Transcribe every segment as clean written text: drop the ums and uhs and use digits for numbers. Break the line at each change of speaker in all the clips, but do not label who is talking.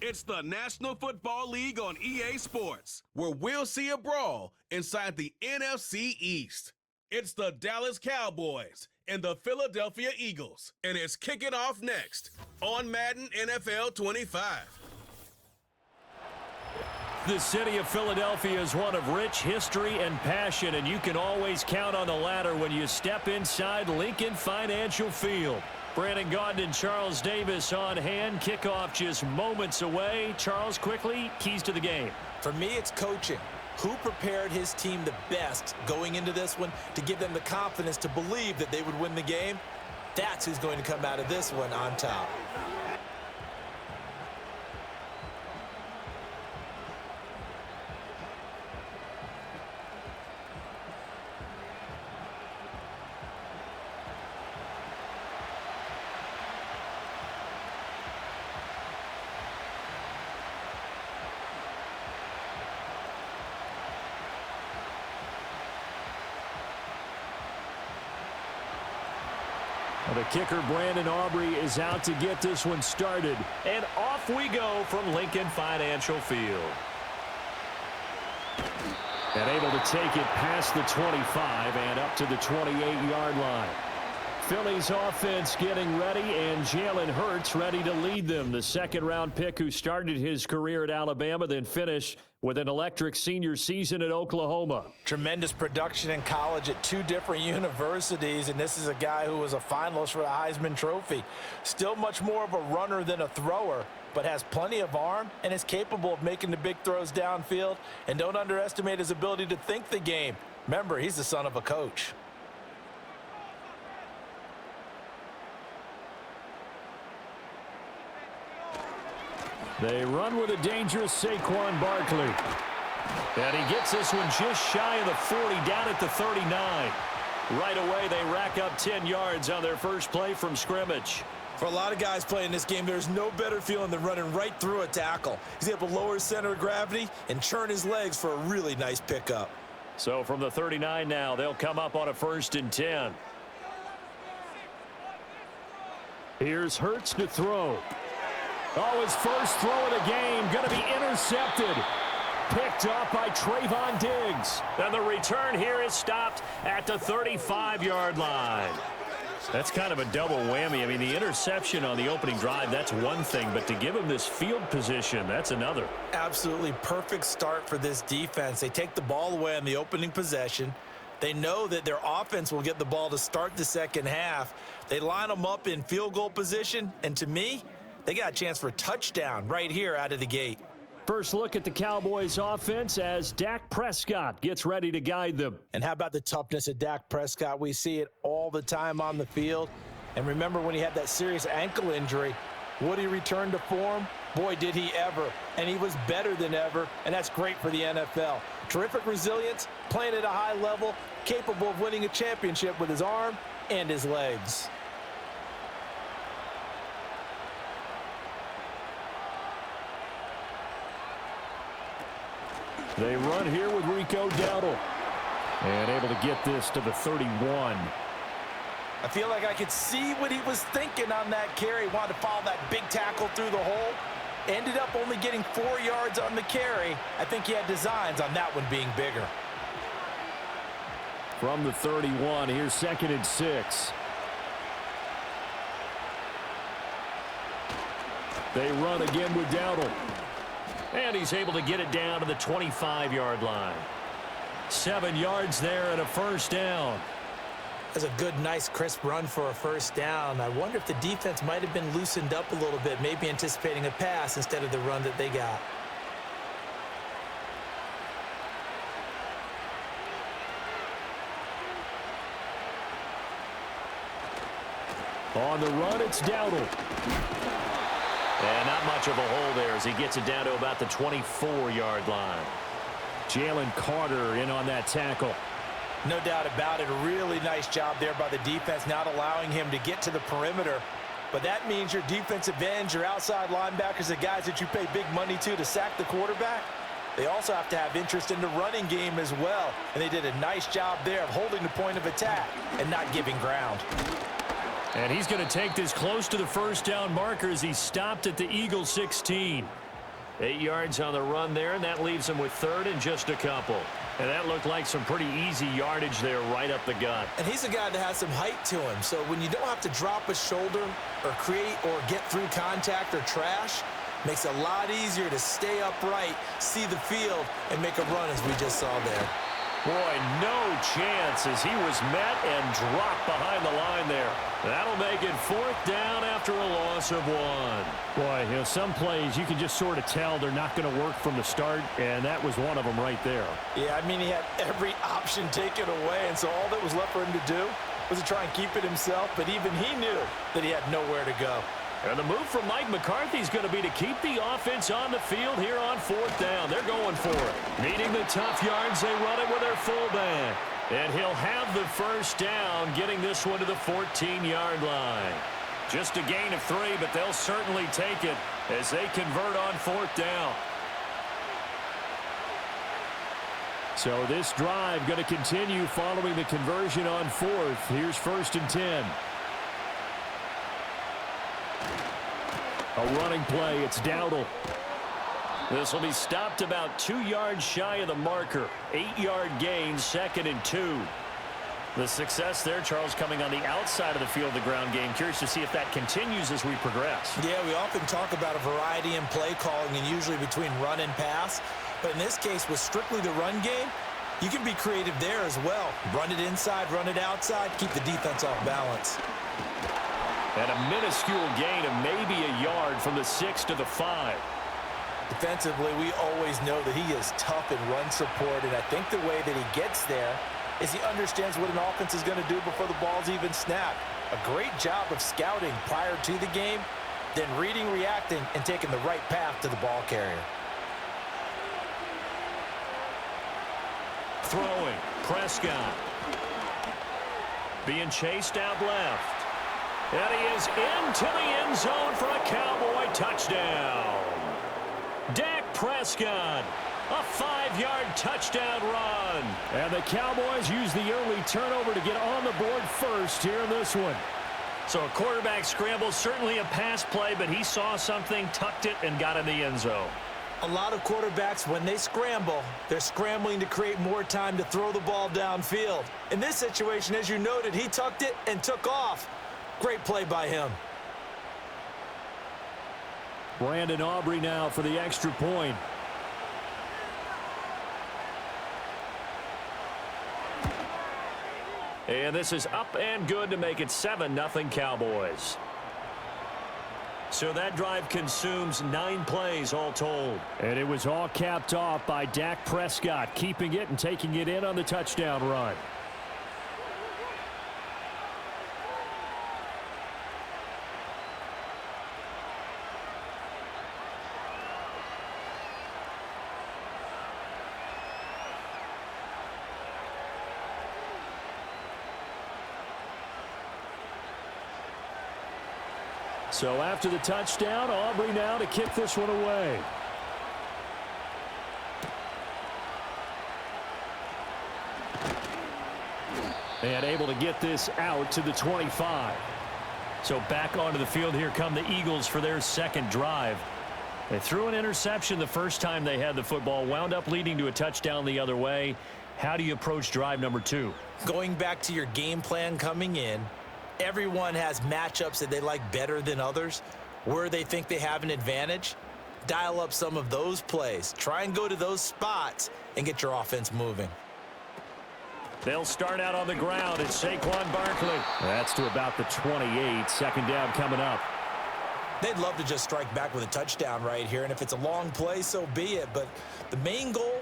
It's the National Football League on EA Sports, where we'll see a brawl inside the NFC East. It's the Dallas Cowboys and the Philadelphia Eagles, and it's kicking off next on Madden NFL 25.
The city of Philadelphia is one of rich history and passion, and you can always count on the latter when you step inside Lincoln Financial Field. Brandon Gaudin and Charles Davis on hand. Kickoff just moments away. Charles, quickly, keys to the game.
For me, it's coaching. Who prepared his team the best going into this one to give them the confidence to believe that they would win the game? That's who's going to come out of this one on top.
The kicker, Brandon Aubrey, is out to get this one started. And off we go from Lincoln Financial Field. And able to take it past the 25 and up to the 28-yard line. Philly's offense getting ready, and Jalen Hurts ready to lead them. The second-round pick who started his career at Alabama, then finished with an electric senior season at Oklahoma.
Tremendous production in college at two different universities, and this is a guy who was a finalist for the Heisman Trophy. Still much more of a runner than a thrower, but has plenty of arm and is capable of making the big throws downfield. And don't underestimate his ability to think the game. Remember, he's the son of a coach.
They run with a dangerous Saquon Barkley. And he gets this one just shy of the 40, down at the 39. Right away, they rack up 10 yards on their first play from scrimmage.
For a lot of guys playing this game, there's no better feeling than running right through a tackle. He's able to lower his center of gravity and churn his legs for a really nice pickup.
So from the 39 now, they'll come up on a 1st and 10. Here's Hurts to throw. Oh, his first throw of the game, going to be intercepted. Picked up by Trayvon Diggs. And the return here is stopped at the 35-yard line. That's kind of a double whammy. I mean, the interception on the opening drive, that's one thing, but to give him this field position, that's another.
Absolutely perfect start for this defense. They take the ball away on the opening possession. They know that their offense will get the ball to start the second half. They line them up in field goal position, and to me, they got a chance for a touchdown right here out of the gate.
First look at the Cowboys offense as Dak Prescott gets ready to guide them.
And how about the toughness of Dak Prescott? We see it all the time on the field. And remember when he had that serious ankle injury, would he return to form? Boy, did he ever. And he was better than ever, and that's great for the NFL. Terrific resilience, playing at a high level, capable of winning a championship with his arm and his legs.
They run here with Rico Dowdle. And able to get this to the 31.
I feel like I could see what he was thinking on that carry. Wanted to follow that big tackle through the hole. Ended up only getting 4 yards on the carry. I think he had designs on that one being bigger.
From the 31, here's 2nd and 6. They run again with Dowdle. And he's able to get it down to the 25-yard line. 7 yards there and a first down.
That's a good, nice, crisp run for a first down. I wonder if the defense might have been loosened up a little bit, maybe anticipating a pass instead of the run that they got.
On the run, it's Dowdle. And not much of a hole there as he gets it down to about the 24-yard line. Jalen Carter in on that tackle.
No doubt about it. A really nice job there by the defense, not allowing him to get to the perimeter. But that means your defensive ends, your outside linebackers, the guys that you pay big money to sack the quarterback, they also have to have interest in the running game as well. And they did a nice job there of holding the point of attack and not giving ground.
And he's going to take this close to the first down marker as he stopped at the Eagles 16. 8 yards on the run there, and that leaves them with third and just a couple. And that looked like some pretty easy yardage there right up the gut.
And he's a guy that has some height to him, so when you don't have to drop a shoulder or create or get through contact or trash, makes it a lot easier to stay upright, see the field, and make a run as we just saw there.
Boy, no chance as he was met and dropped behind the line there. That'll make it fourth down after a loss of 1.
Boy, you know, some plays you can just sort of tell they're not going to work from the start, and that was one of them right there.
Yeah, I mean, he had every option taken away, and so all that was left for him to do was to try and keep it himself, but even he knew that he had nowhere to go.
And the move from Mike McCarthy is going to be to keep the offense on the field here on fourth down. They're going for it. Needing the tough yards, they run it with their fullback. And he'll have the first down, getting this one to the 14-yard line. Just a gain of 3, but they'll certainly take it as they convert on fourth down.
So this drive going to continue following the conversion on fourth. Here's 1st and 10. A running play, it's Dowdle.
This will be stopped about 2 yards shy of the marker. 8-yard gain, 2nd and 2. The success there, Charles, coming on the outside of the field of the ground game. Curious to see if that continues as we progress.
Yeah, we often talk about a variety in play calling and usually between run and pass. But in this case, with strictly the run game, you can be creative there as well. Run it inside, run it outside, keep the defense off balance.
And a minuscule gain of maybe a yard from the 6 to the 5.
Defensively, we always know that he is tough in run support, and I think the way that he gets there is he understands what an offense is going to do before the ball's even snapped. A great job of scouting prior to the game, then reading, reacting, and taking the right path to the ball carrier.
Throwing, Prescott. Being chased out left. And he is into the end zone for a Cowboy touchdown. Dak Prescott, a 5-yard touchdown run.
And the Cowboys use the early turnover to get on the board first here in this one.
So a quarterback scramble, certainly a pass play, but he saw something, tucked it, and got in the end zone.
A lot of quarterbacks, when they scramble, they're scrambling to create more time to throw the ball downfield. In this situation, as you noted, he tucked it and took off. Great play by him.
Brandon Aubrey now for the extra point.
And this is up and good to make it 7-0 Cowboys. So that drive consumes 9 plays all told.
And it was all capped off by Dak Prescott, keeping it and taking it in on the touchdown run. So after the touchdown, Aubrey now to kick this one away. And able to get this out to the 25.
So back onto the field here come the Eagles for their second drive. They threw an interception the first time they had the football, wound up leading to a touchdown the other way. How do you approach drive number 2?
Going back to your game plan coming in, everyone has matchups that they like better than others, where they think they have an advantage. Dial up some of those plays. Try and go to those spots and get your offense moving.
They'll start out on the ground. It's Saquon Barkley.
That's to about the 28. Second down coming up.
They'd love to just strike back with a touchdown right here, and if it's a long play, so be it. But the main goal,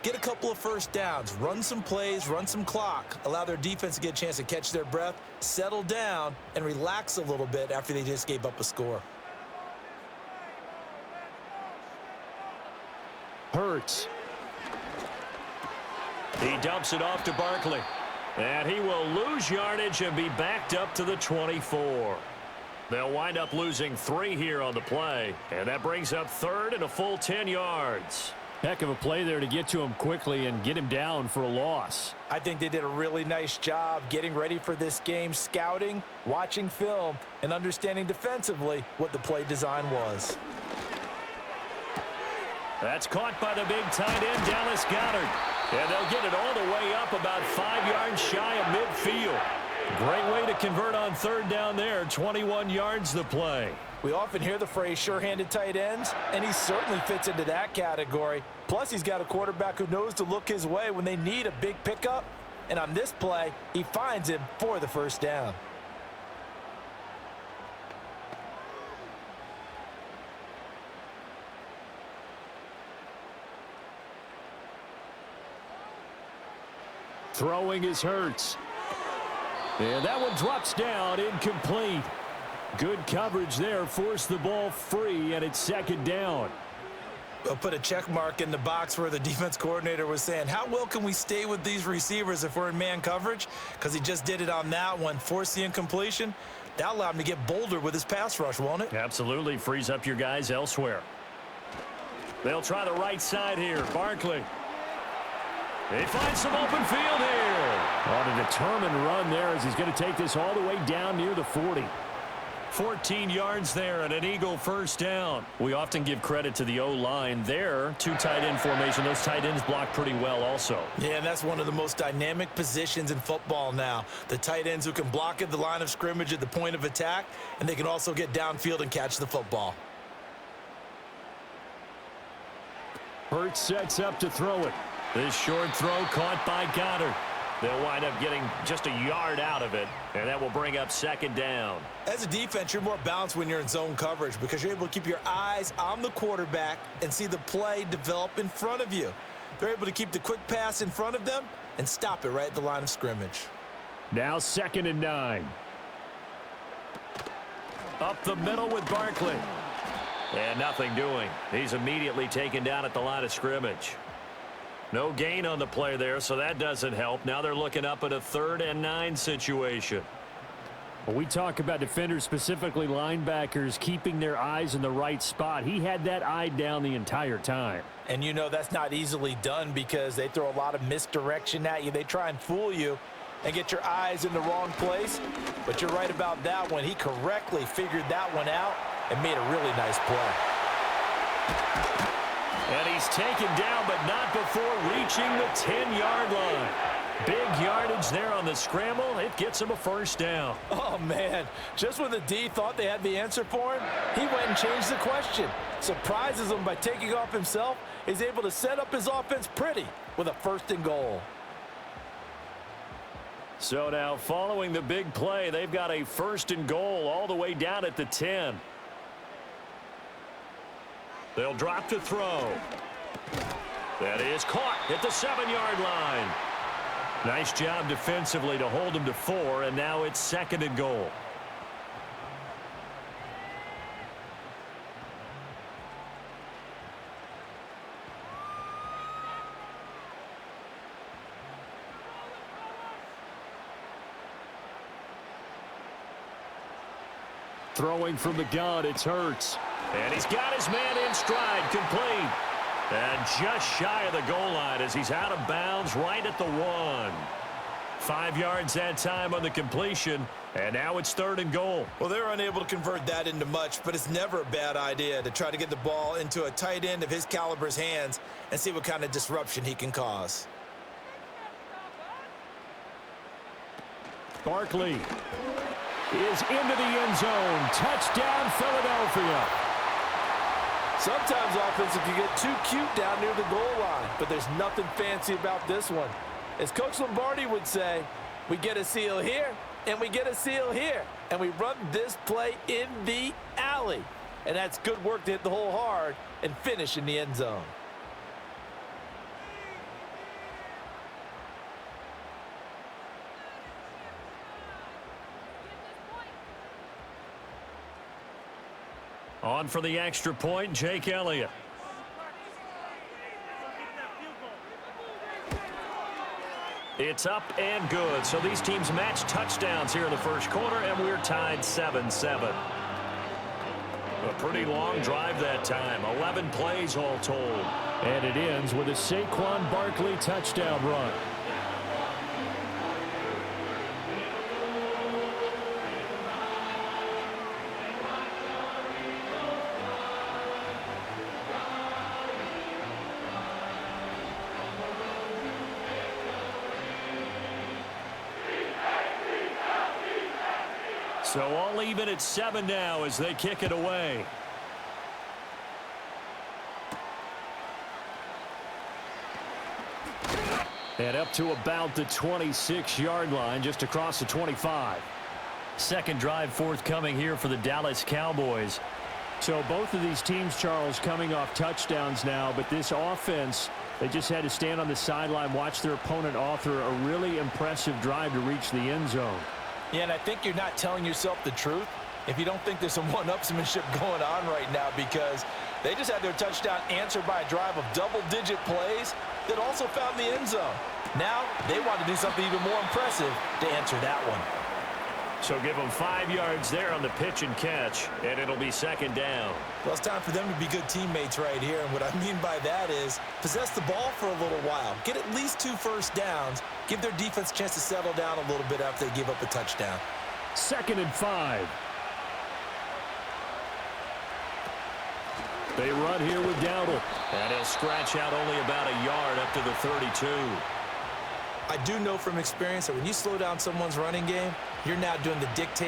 get a couple of first downs, run some plays, run some clock, allow their defense to get a chance to catch their breath, settle down, and relax a little bit after they just gave up a score.
Hurts.
He dumps it off to Barkley. And he will lose yardage and be backed up to the 24. They'll wind up losing 3 here on the play. And that brings up third and a full 10 yards.
Heck of a play there to get to him quickly and get him down for a loss.
I think they did a really nice job getting ready for this game, scouting, watching film, and understanding defensively what the play design was.
That's caught by the big tight end, Dallas Goedert. And they'll get it all the way up about 5 yards shy of midfield. Great way to convert on third down there. 21 yards the play.
We often hear the phrase sure-handed tight ends, and he certainly fits into that category. Plus, he's got a quarterback who knows to look his way when they need a big pickup. And on this play, he finds him for the first down.
Throwing is Hurts. And that one drops down, incomplete. Good coverage there, forced the ball free, and it's second down.
We'll put a check mark in the box where the defense coordinator was saying, how well can we stay with these receivers if we're in man coverage? Because he just did it on that one, forced the incompletion. That allowed him to get bolder with his pass rush, won't it?
Absolutely, frees up your guys elsewhere. They'll try the right side here. Barkley. They find some open field here.
On a determined run there as he's going to take this all the way down near the 40.
14 yards there and an Eagle first down. We often give credit to the O-line there. Two tight end formation. Those tight ends block pretty well also.
Yeah, and that's one of the most dynamic positions in football now. The tight ends who can block at the line of scrimmage at the point of attack, and they can also get downfield and catch the football.
Hurts sets up to throw it.
This short throw caught by Goddard. They'll wind up getting just a yard out of it, and that will bring up second down.
As a defense, you're more balanced when you're in zone coverage because you're able to keep your eyes on the quarterback and see the play develop in front of you. They're able to keep the quick pass in front of them and stop it right at the line of scrimmage.
Now 2nd and 9.
Up the middle with Barkley. And nothing doing. He's immediately taken down at the line of scrimmage. No gain on the play there, so that doesn't help. Now they're looking up at a 3rd and 9 situation.
When we talk about defenders, specifically linebackers, keeping their eyes in the right spot, he had that eye down the entire time.
And you know that's not easily done because they throw a lot of misdirection at you. They try and fool you and get your eyes in the wrong place. But you're right about that one. He correctly figured that one out and made a really nice play.
And he's taken down, but not before reaching the 10-yard line. Big yardage there on the scramble. It gets him a first down.
Oh, man. Just when the D thought they had the answer for him, he went and changed the question. Surprises him by taking off himself. He's able to set up his offense pretty with a 1st and goal.
So now following the big play, they've got a 1st and goal all the way down at the 10. They'll drop to throw. That is caught at the 7-yard line. Nice job defensively to hold him to 4, and now it's 2nd and goal.
Throwing from the gun, it's Hurts.
And he's got his man in stride, complete. And just shy of the goal line as he's out of bounds right at the 1. 5 yards that time on the completion, and now it's 3rd and goal.
Well, they're unable to convert that into much, but it's never a bad idea to try to get the ball into a tight end of his caliber's hands and see what kind of disruption he can cause.
Barkley is into the end zone. Touchdown, Philadelphia.
Sometimes offenses can get too cute down near the goal line, but there's nothing fancy about this one. As Coach Lombardi would say, we get a seal here, and we get a seal here, and we run this play in the alley. And that's good work to hit the hole hard and finish in the end zone.
On for the extra point, Jake Elliott. It's up and good. So these teams match touchdowns here in the first quarter, and we're tied 7-7. A pretty long drive that time. 11 plays all told.
And it ends with a Saquon Barkley touchdown run.
So all even at 7 now as they kick it away. And up to about the 26-yard line, just across the 25.
Second drive forthcoming here for the Dallas Cowboys.
So both of these teams, Charles, coming off touchdowns now, but this offense, they just had to stand on the sideline, watch their opponent author a really impressive drive to reach the end zone.
Yeah, and I think you're not telling yourself the truth if you don't think there's some one-upsmanship going on right now, because they just had their touchdown answered by a drive of double-digit plays that also found the end zone. Now they want to do something even more impressive to answer that one.
So give them 5 yards there on the pitch and catch, and it'll be second down.
Well, it's time for them to be good teammates right here, and what I mean by that is possess the ball for a little while, get at least 2 first downs, give their defense a chance to settle down a little bit after they give up a touchdown.
2nd and 5. They run here with Dowdle. And he'll scratch out only about a yard up to the 32.
I do know from experience that when you slow down someone's running game, you're now doing the dictating.